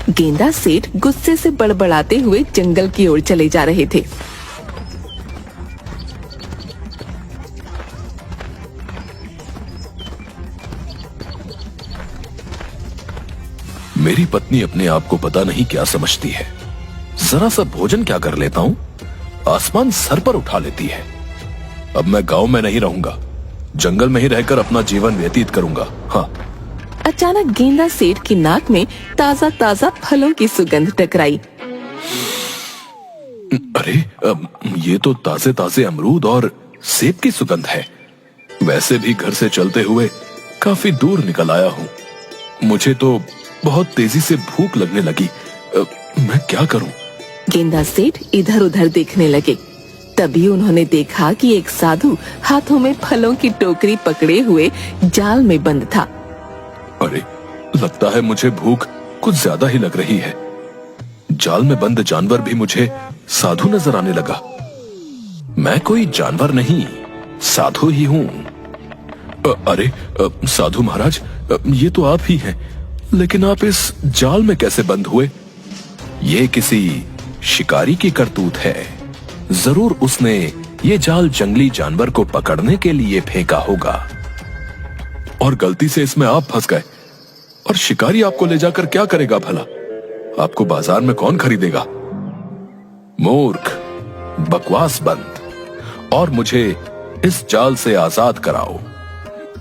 गेंदा सेठ गुस्से से बड़बड़ाते हुए जंगल की ओर चले जा रहे थे। मेरी पत्नी अपने आप को पता नहीं क्या समझती है। जरा सा भोजन क्या कर लेता हूँ, आसमान सर पर उठा लेती है। अब मैं गांव में नहीं रहूंगा, जंगल में ही रहकर अपना जीवन व्यतीत करूंगा। हाँ। अचानक गेंदा सेठ की नाक में ताजा ताजा फलों की सुगंध टकराई। अरे ये तो ताजे ताजे अमरूद और सेब की सुगंध है। वैसे भी घर से चलते हुए काफी दूर निकल आया हूँ। मुझे तो बहुत तेजी से भूख लगने लगी। मैं क्या करूँ? गेंदा सेठ इधर उधर देखने लगे। तभी उन्होंने देखा कि एक साधु हाथों में फलों की टोकरी पकड़े हुए जाल में बंद था। अरे लगता है मुझे भूख कुछ ज्यादा ही लग रही है। जाल में बंद जानवर भी मुझे साधु नजर आने लगा। मैं कोई जानवर नहीं, साधु ही हूँ। अरे साधु महाराज, ये तो आप ही हैं, लेकिन आप इस जाल में कैसे बंद हुए? ये किसी शिकारी की करतूत है। जरूर उसने ये जाल जंगली जानवर को पकड़ने के लिए फेंका होगा और गलती से इसमें आप फंस गए। और शिकारी आपको ले जाकर क्या करेगा भला? आपको बाजार में कौन खरीदेगा? मूर्ख, बकवास बंद और मुझे इस जाल से आजाद कराओ।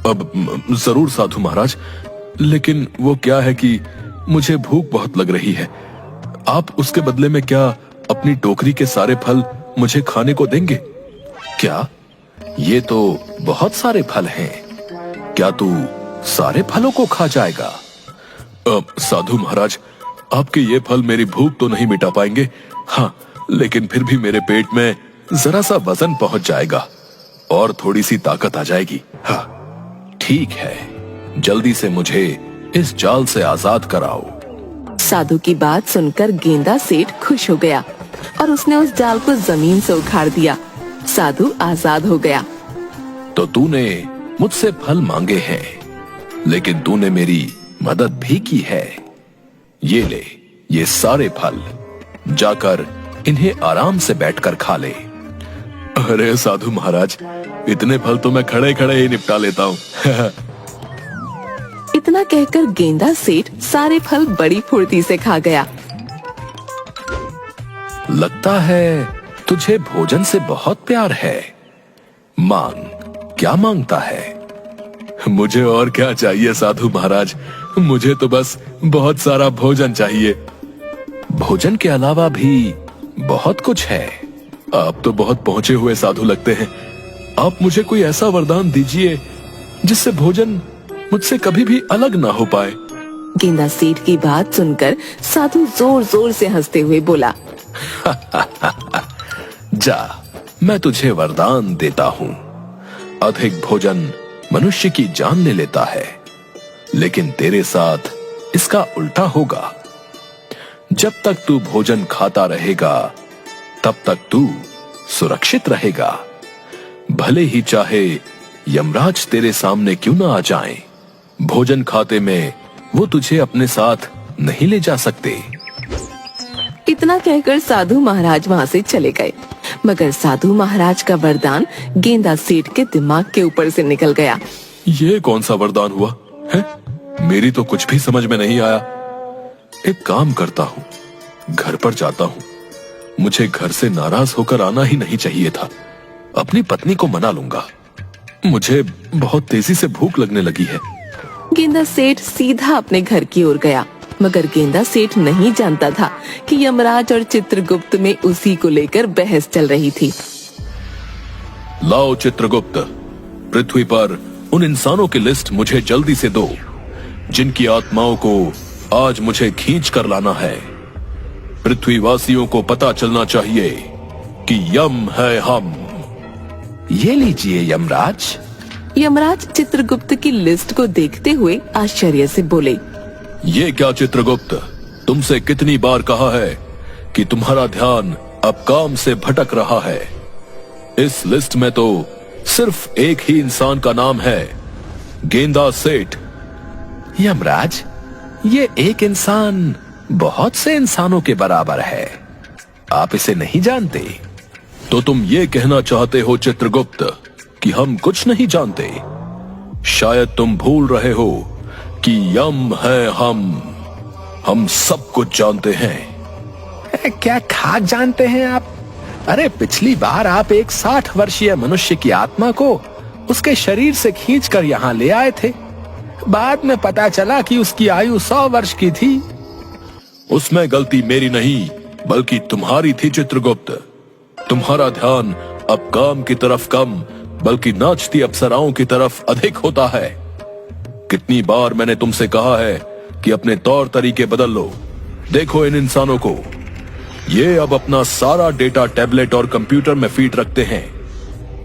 अब जरूर साधु महाराज, लेकिन वो क्या है कि मुझे भूख बहुत लग रही है। आप उसके बदले में क्या अपनी टोकरी के सारे फल मुझे खाने को देंगे? क्या? ये तो बहुत सारे फल हैं। क्या तू सारे फलों को खा जाएगा? साधु महाराज, आपके ये फल मेरी भूख तो नहीं मिटा पाएंगे। हाँ, लेकिन फिर भी मेरे पेट में जरा सा वजन पहुंच जाएगा और थोड़ी सी ताकत आ जाएगी। हाँ ठीक है, जल्दी से मुझे इस जाल से आजाद कराओ। साधु की बात सुनकर गेंदा सेठ खुश हो गया और उसने उस जाल को जमीन से उखाड़ दिया। साधु आजाद हो गया। तो तूने मुझसे फल मांगे हैं, लेकिन तूने मेरी मदद भी की है। ये ले, ये सारे फल, जाकर इन्हें आराम से बैठकर खा ले। अरे साधु महाराज, इतने फल तो मैं खड़े खड़े ही निपटा लेता हूँ। इतना कहकर गेंदा सेठ सारे फल बड़ी फुर्ती से खा गया। लगता है तुझे भोजन से बहुत प्यार है। मांग, क्या मांगता है? मुझे और क्या चाहिए साधु महाराज, मुझे तो बस बहुत सारा भोजन चाहिए। भोजन के अलावा भी बहुत कुछ है। आप तो बहुत पहुंचे हुए साधु लगते हैं। आप मुझे कोई ऐसा वरदान दीजिए जिससे भोजन मुझसे कभी भी अलग ना हो पाए। गेंदा सेठ की बात सुनकर साधु जोर जोर से हंसते हुए बोला, जा, मैं तुझे वरदान देता हूँ। अधिक भोजन मनुष्य की जान ले लेता है, लेकिन तेरे साथ इसका उल्टा होगा। जब तक तू भोजन खाता रहेगा, तब तक तू सुरक्षित रहेगा। भले ही चाहे यमराज तेरे सामने क्यों ना आ जाएं, भोजन खाते में वो तुझे अपने साथ नहीं ले जा सकते। इतना कहकर साधु महाराज वहाँ से चले गए। मगर साधु महाराज का वरदान गेंदा सेठ के दिमाग के ऊपर से निकल गया। ये कौन सा वरदान हुआ है? मेरी तो कुछ भी समझ में नहीं आया। एक काम करता हूँ, घर पर जाता हूँ। मुझे घर से नाराज होकर आना ही नहीं चाहिए था। अपनी पत्नी को मना लूंगा। मुझे बहुत तेजी से भूख लगने लगी है। गेंदा सेठ सीधा अपने घर की ओर गया, मगर गेंदा सेठ नहीं जानता था कि यमराज और चित्रगुप्त में उसी को लेकर बहस चल रही थी। लाओ चित्रगुप्त, पृथ्वी पर उन इंसानों की लिस्ट मुझे जल्दी से दो जिनकी आत्माओं को आज मुझे खींच कर लाना है। पृथ्वीवासियों को पता चलना चाहिए कि यम है हम। ये लीजिए यमराज। यमराज चित्रगुप्त की लिस्ट को देखते हुए आश्चर्य से बोले, ये क्या चित्रगुप्त, तुमसे कितनी बार कहा है कि तुम्हारा ध्यान अब काम से भटक रहा है। इस लिस्ट में तो सिर्फ एक ही इंसान का नाम है, गेंदा सेठ। यमराज, ये एक इंसान बहुत से इंसानों के बराबर है। आप इसे नहीं जानते? तो तुम ये कहना चाहते हो चित्रगुप्त कि हम कुछ नहीं जानते? शायद तुम भूल रहे हो कि यम है हम सब कुछ जानते हैं। क्या खाक जानते हैं आप? अरे पिछली बार आप एक 60 वर्षीय मनुष्य की आत्मा को उसके शरीर से खींचकर यहाँ ले आए थे। बाद में पता चला कि उसकी आयु 100 वर्ष की थी। उसमें गलती मेरी नहीं बल्कि तुम्हारी थी चित्रगुप्त। तुम्हारा ध्यान अब काम की तरफ कम बल्कि नाचती अप्सराओं की तरफ अधिक होता है। कितनी बार मैंने तुमसे कहा है कि अपने तौर तरीके बदल लो। देखो इन इंसानों को, ये अब अपना सारा डेटा टैबलेट और कंप्यूटर में फीड रखते हैं।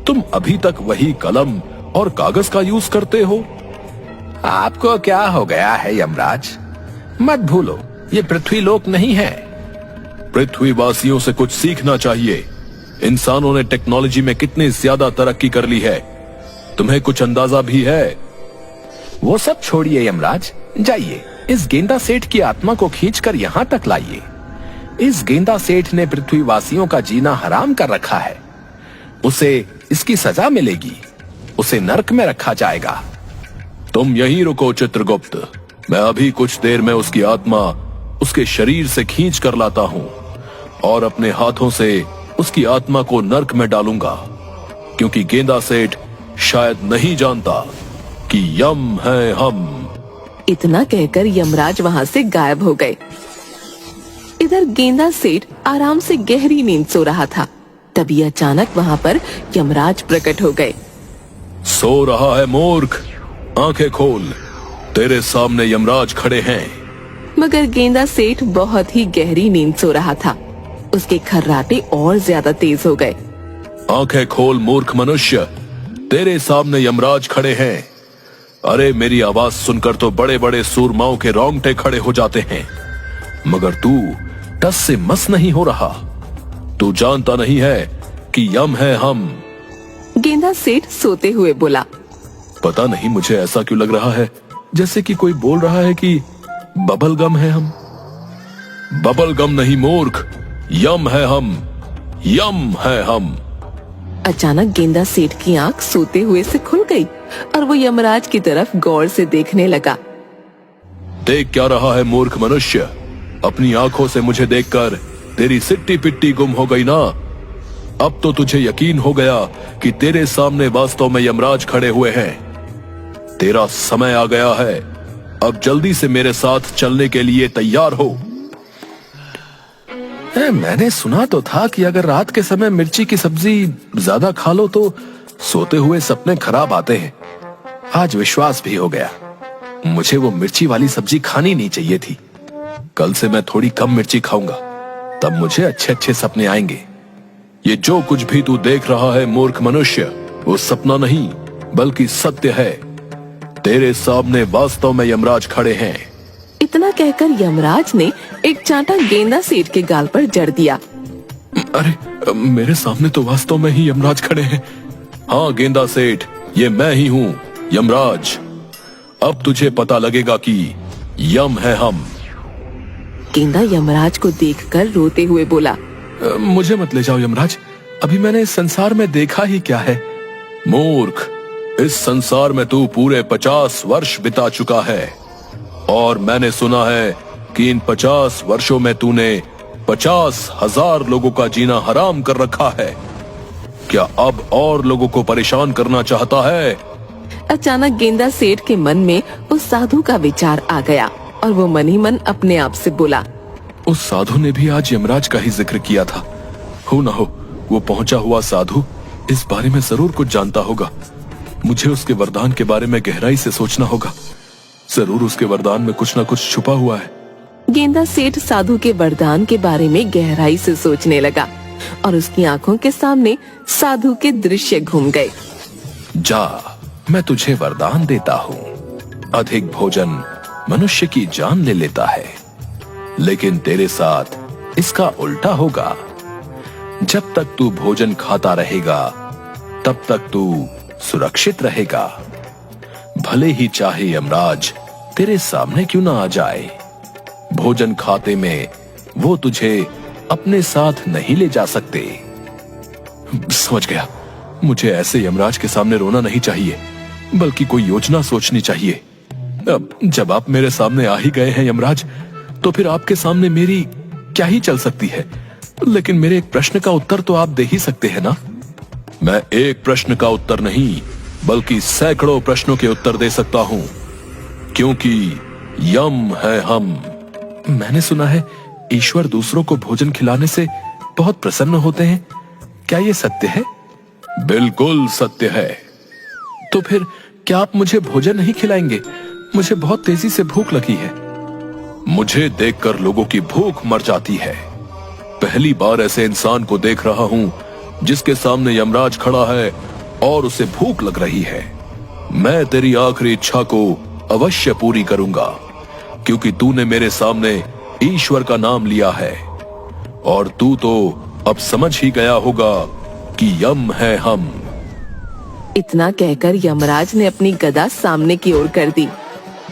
तुम अभी तक वही कलम और कागज का यूज करते हो। आपको क्या हो गया है यमराज? मत भूलो, ये पृथ्वी लोक नहीं है। पृथ्वीवासियों से कुछ सीखना चाहिए। इंसानों ने टेक्नोलॉजी में कितनी ज्यादा तरक्की कर ली है, तुम्हें कुछ अंदाजा भी है? वो सब छोड़िए यमराज, जाइए इस गेंदा सेठ की आत्मा को खींचकर यहाँ तक लाइए। इस गेंदा सेठ ने पृथ्वीवासियों का जीना हराम कर रखा है। उसे इसकी सजा मिलेगी, उसे नरक में रखा जाएगा। तुम यहीं रुको चित्रगुप्त, मैं अभी कुछ देर में उसकी आत्मा उसके शरीर से खींच कर लाता हूं और अपने हाथों से उसकी आत्मा को नरक में डालूंगा, क्योंकि गेंदा सेठ शायद नहीं जानता कि यम है हम। इतना कहकर यमराज वहां से गायब हो गए। इधर गेंदा सेठ आराम से गहरी नींद सो रहा था। तभी अचानक वहां पर यमराज प्रकट हो गए। सो रहा है मूर्ख, आंखें खोल, तेरे सामने यमराज खड़े हैं। मगर गेंदा सेठ बहुत ही गहरी नींद सो रहा था। उसके खर्राटे और ज्यादा तेज हो गए। आंखें खोल मूर्ख मनुष्य, तेरे सामने यमराज खड़े हैं। अरे मेरी आवाज सुनकर तो बड़े बड़े सूरमाओं के रोंगटे खड़े हो जाते हैं, मगर तू टस से मस नहीं हो रहा। तू जानता नहीं है कि यम है हम। गेंदा सेठ सोते हुए बोला। पता नहीं मुझे ऐसा क्यों लग रहा है जैसे कि कोई बोल रहा है कि बबल गम है हम। बबल गम नहीं मूर्ख, यम है हम, यम है हम। अचानक गेंदा सेठ की आंख सोते हुए से खुल गई और वो यमराज की तरफ गौर से देखने लगा। देख क्या रहा है मूर्ख मनुष्य? अपनी आंखों से मुझे देखकर तेरी सिट्टी पिट्टी गुम हो गई ना? अब तो तुझे यकीन हो गया कि तेरे सामने वास्तव में यमराज खड़े हुए हैं। तेरा समय आ गया है, अब जल्दी से मेरे साथ चलने के लिए तैयार हो। मैंने सुना तो था कि अगर रात के समय मिर्ची की सब्जी ज्यादा खा लो तो सोते हुए सपने खराब आते हैं। आज विश्वास भी हो गया। मुझे वो मिर्ची वाली सब्जी खानी नहीं चाहिए थी। कल से मैं थोड़ी कम मिर्ची खाऊंगा, तब मुझे अच्छे अच्छे सपने आएंगे। ये जो कुछ भी तू देख रहा है मूर्ख मनुष्य, वो सपना नहीं बल्कि सत्य है। तेरे सामने वास्तव में यमराज खड़े हैं। इतना कहकर यमराज ने एक चांटा गेंदा सेठ के गाल पर जड़ दिया। अरे मेरे सामने तो वास्तव में ही यमराज खड़े हैं। हाँ गेंदा सेठ, ये मैं ही हूँ यमराज। अब तुझे पता लगेगा कि यम है हम। गेंदा यमराज को देखकर रोते हुए बोला। मुझे मत ले जाओ यमराज, अभी मैंने इस संसार में देखा ही क्या है। मूर्ख, इस संसार में तू पूरे 50 वर्ष बिता चुका है और मैंने सुना है कि इन 50 वर्षों में तूने 50,000 लोगों का जीना हराम कर रखा है। क्या अब और लोगों को परेशान करना चाहता है? अचानक गेंदा सेठ के मन में उस साधु का विचार आ गया और वो मन ही मन अपने आप से बोला। उस साधु ने भी आज यमराज का ही जिक्र किया था। हो ना हो वो पहुंचा हुआ साधु इस बारे में जरूर कुछ जानता होगा। मुझे उसके वरदान के बारे में गहराई से सोचना होगा। जरूर उसके वरदान में कुछ न कुछ छुपा हुआ है। गेंदा सेठ साधु के वरदान के बारे में गहराई से सोचने लगा और उसकी आंखों के सामने साधु के दृश्य घूम गए। जा, मैं तुझे वरदान देता हूँ। अधिक भोजन मनुष्य की जान ले लेता है, लेकिन तेरे साथ इसका उल्टा होगा। जब तक तू भोजन खाता रहेगा तब तक तू सुरक्षित रहेगा, भले ही चाहे यमराज तेरे सामने क्यों ना आ जाए। भोजन खाते में वो तुझे अपने साथ नहीं ले जा सकते। समझ गया, मुझे ऐसे यमराज के सामने रोना नहीं चाहिए, बल्कि कोई योजना सोचनी चाहिए। अब जब आप मेरे सामने आ ही गए हैं यमराज, तो फिर आपके सामने मेरी क्या ही चल सकती है। लेकिन मेरे एक प्रश्न का उत्तर तो आप दे ही सकते हैं ना। मैं एक प्रश्न का उत्तर नहीं, बल्कि सैकड़ों प्रश्नों के उत्तर दे सकता हूं, क्योंकि यम है हम। मैंने सुना है ईश्वर दूसरों को भोजन खिलाने से बहुत प्रसन्न होते हैं। क्या ये सत्य है? बिल्कुल सत्य है। तो फिर क्या आप मुझे भोजन नहीं खिलाएंगे? मुझे बहुत तेजी से भूख लगी है। मुझे देखकर लोगों की भूख मर जाती है। पहली बार ऐसे इंसान को देख रहा हूं जिसके सामने यमराज खड़ा है और उसे भूख लग रही है। मैं तेरी आखिरी इच्छा को अवश्य पूरी करूंगा, क्योंकि तूने मेरे सामने ईश्वर का नाम लिया है, और तू तो अब समझ ही गया होगा कि यम है हम। इतना कहकर यमराज ने अपनी गदा सामने की ओर कर दी।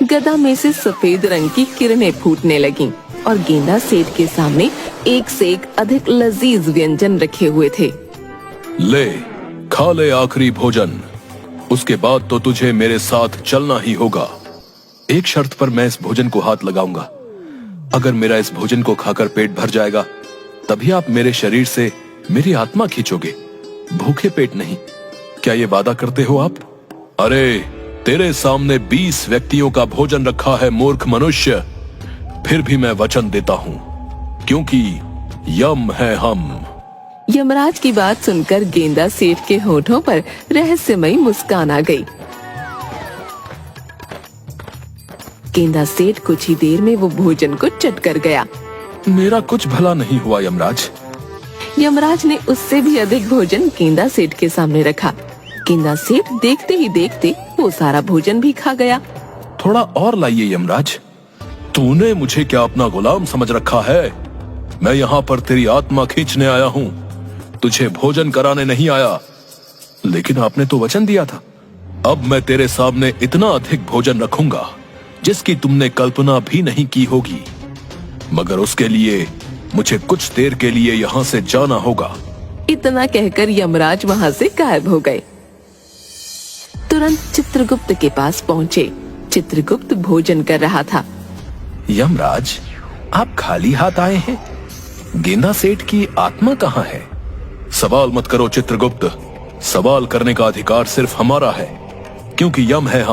गदा में से सफेद रंग की किरणें फूटने लगीं और गेंदा सेठ के सामने एक से एक अधिक लजीज व्यंजन रखे हुए थे। ले, खा ले आखिरी भोजन, उसके बाद तो तुझे मेरे साथ चलना ही होगा। एक शर्त पर मैं इस भोजन को हाथ लगाऊंगा। अगर मेरा इस भोजन को खाकर पेट भर जाएगा, तभी आप मेरे शरीर से मेरी आत्मा खींचोगे, भूखे पेट नहीं। क्या ये वादा करते हो आप? अरे, तेरे सामने 20 व्यक्तियों का भोजन रखा है मूर्ख मनुष्य। फिर भी मैं वचन देता हूं, क्योंकि यम है हम। यमराज की बात सुनकर गेंदा सेठ के होठों पर रहस्यमयी मुस्कान आ गई। गेंदा सेठ कुछ ही देर में वो भोजन को चट कर गया। मेरा कुछ भला नहीं हुआ यमराज। यमराज ने उससे भी अधिक भोजन गेंदा सेठ के सामने रखा। गेंदा सेठ देखते ही देखते वो सारा भोजन भी खा गया। थोड़ा और लाइए यमराज। तूने मुझे क्या अपना गुलाम समझ रखा है? मैं यहाँ पर तेरी आत्मा खींचने आया हूँ, तुझे भोजन कराने नहीं आया। लेकिन आपने तो वचन दिया था। अब मैं तेरे सामने इतना अधिक भोजन रखूंगा जिसकी तुमने कल्पना भी नहीं की होगी, मगर उसके लिए मुझे कुछ देर के लिए यहाँ से जाना होगा। इतना कहकर यमराज वहाँ से गायब हो गए। तुरंत चित्रगुप्त के पास पहुँचे। चित्रगुप्त भोजन कर रहा था। यमराज, आप खाली हाथ आए हैं? गेंदा सेठ की आत्मा कहाँ है? सवाल मत करो चित्रगुप्त। सवाल करने का अधिकार सिर्फ हमारा है, क्योंकि यम है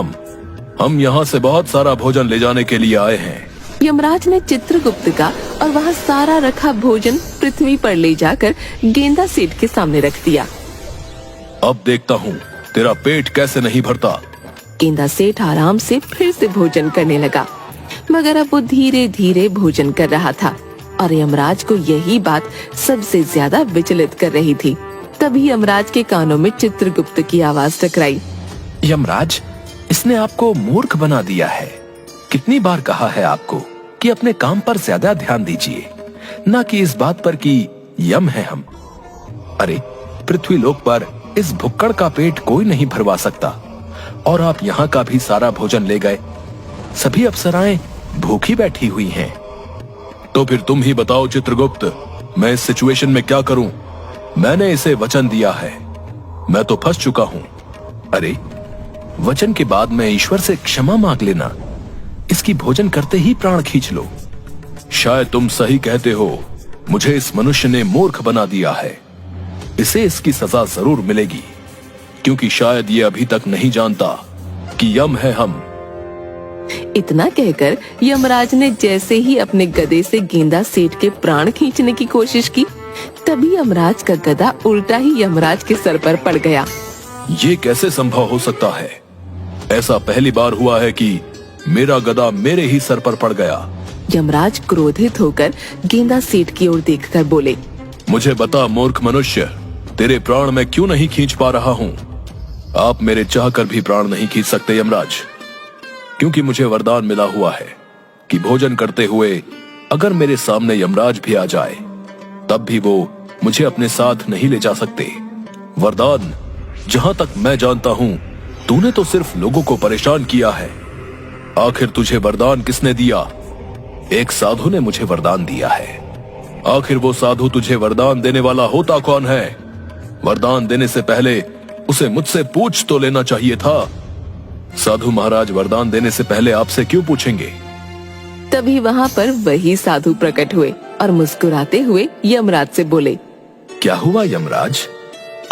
हम यहाँ से बहुत सारा भोजन ले जाने के लिए आए हैं। यमराज ने चित्रगुप्त का और वहाँ सारा रखा भोजन पृथ्वी पर ले जाकर गेंदा सेठ के सामने रख दिया। अब देखता हूँ तेरा पेट कैसे नहीं भरता। गेंदा सेठ आराम से फिर से भोजन करने लगा, मगर अब वो धीरे धीरे भोजन कर रहा था और यमराज को यही बात सबसे ज्यादा विचलित कर रही थी। तभी यमराज के कानों में चित्रगुप्त की आवाज टकराई। यमराज, इसने आपको मूर्ख बना दिया है। कितनी बार कहा है आपको कि अपने काम पर ज्यादा ध्यान दीजिए, ना कि इस बात पर कि यम है हम। अरे, पृथ्वी लोक पर इस भुक्कड़ का पेट कोई नहीं भरवा सकता, और आप यहाँ का भी सारा भोजन ले गए। सभी अप्सराएं भूखी बैठी हुई हैं। तो फिर तुम ही बताओ चित्रगुप्त, मैं इस सिचुएशन में क्या करूं? मैंने इसे वचन दिया है, मैं तो फंस चुका हूं। अरे, वचन के बाद में ईश्वर से क्षमा मांग लेना, इसकी भोजन करते ही प्राण खींच लो। शायद तुम सही कहते हो, मुझे इस मनुष्य ने मूर्ख बना दिया है। इसे इसकी सजा जरूर मिलेगी, क्योंकि शायद ये अभी तक नहीं जानता कि यम है हम। इतना कहकर यमराज ने जैसे ही अपने गदे से गेंदा सेठ के प्राण खींचने की कोशिश की, तभी यमराज का गदा उल्टा ही यमराज के सर पर पड़ गया। ये कैसे संभव हो सकता है? ऐसा पहली बार हुआ है कि मेरा गदा मेरे ही सर पर पड़ गया। यमराज क्रोधित होकर गेंदा सेठ की ओर देखकर बोले, मुझे बता मूर्ख मनुष्य, तेरे प्राण मैं क्यों नहीं खींच पा रहा हूँ? आप मेरे चाहकर भी प्राण नहीं खींच सकते यमराज, क्योंकि मुझे वरदान मिला हुआ है कि भोजन करते हुए अगर मेरे सामने यमराज भी आ जाए, तब भी वो मुझे अपने साथ नहीं ले जा सकते। वरदान, जहां तक मैं जानता हूं, तूने तो सिर्फ लोगों को परेशान किया है। आखिर तुझे वरदान किसने दिया? एक साधु ने मुझे वरदान दिया है। आखिर वो साधु तुझे वरदान देने वाला होता कौन है? वरदान देने से पहले उसे मुझसे पूछ तो लेना चाहिए था। साधु महाराज वरदान देने से पहले आपसे क्यों पूछेंगे? तभी वहाँ पर वही साधु प्रकट हुए और मुस्कुराते हुए यमराज से बोले, क्या हुआ यमराज?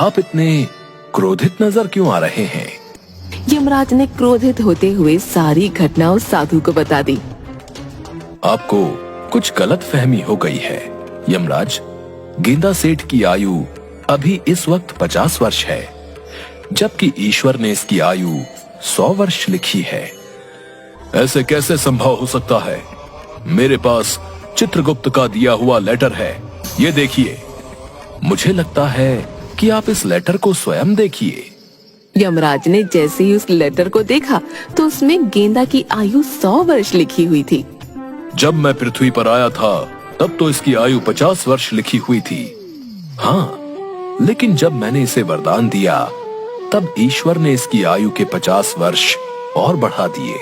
आप इतने क्रोधित नजर क्यों आ रहे हैं? यमराज ने क्रोधित होते हुए सारी घटना उस साधु को बता दी। आपको कुछ गलत फहमी हो गई है यमराज। गेंदा सेठ की आयु अभी इस वक्त 50 वर्ष है, जबकि ईश्वर ने इसकी आयु 100 वर्ष लिखी है। ऐसे कैसे संभव हो सकता है? मेरे पास चित्रगुप्त का दिया हुआ लेटर है, ये देखिए। मुझे लगता है कि आप इस लेटर को स्वयं देखिए। यमराज ने जैसे ही उस लेटर को देखा तो उसमें गेंदा की आयु 100 वर्ष लिखी हुई थी। जब मैं पृथ्वी पर आया था तब तो इसकी आयु 50 वर्ष लिखी हुई थी। हाँ, लेकिन जब मैंने इसे वरदान दिया तब ईश्वर ने इसकी आयु के 50 वर्ष और बढ़ा दिए।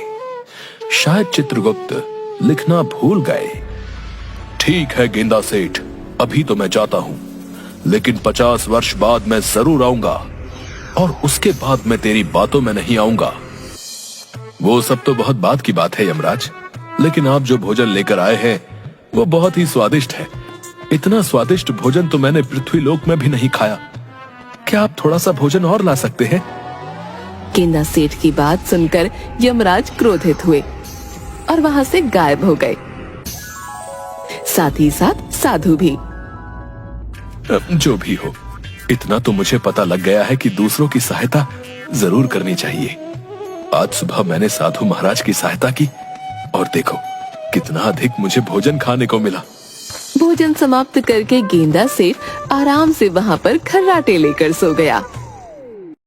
शायद चित्रगुप्त लिखना भूल गए। ठीक है गेंदा सेठ, अभी तो मैं जाता हूँ, लेकिन 50 वर्ष बाद मैं जरूर आऊंगा और उसके बाद मैं तेरी बातों में नहीं आऊंगा। वो सब तो बहुत बात की बात है यमराज, लेकिन आप जो भोजन लेकर आए हैं वो बहुत ही स्वादिष्ट है। इतना स्वादिष्ट भोजन तो मैंने पृथ्वी लोक में भी नहीं खाया। क्या आप थोड़ा सा भोजन और ला सकते हैं? गेंदा सेठ की बात सुनकर यमराज क्रोधित हुए और वहाँ से गायब हो गए। साथ ही साथ साधु भी। जो भी हो, इतना तो मुझे पता लग गया है कि दूसरों की सहायता जरूर करनी चाहिए। आज सुबह मैंने साधु महाराज की सहायता की और देखो कितना अधिक मुझे भोजन खाने को मिला। भोजन समाप्त करके गेंदा सेठ आराम से वहाँ पर खर्राटे लेकर सो गया।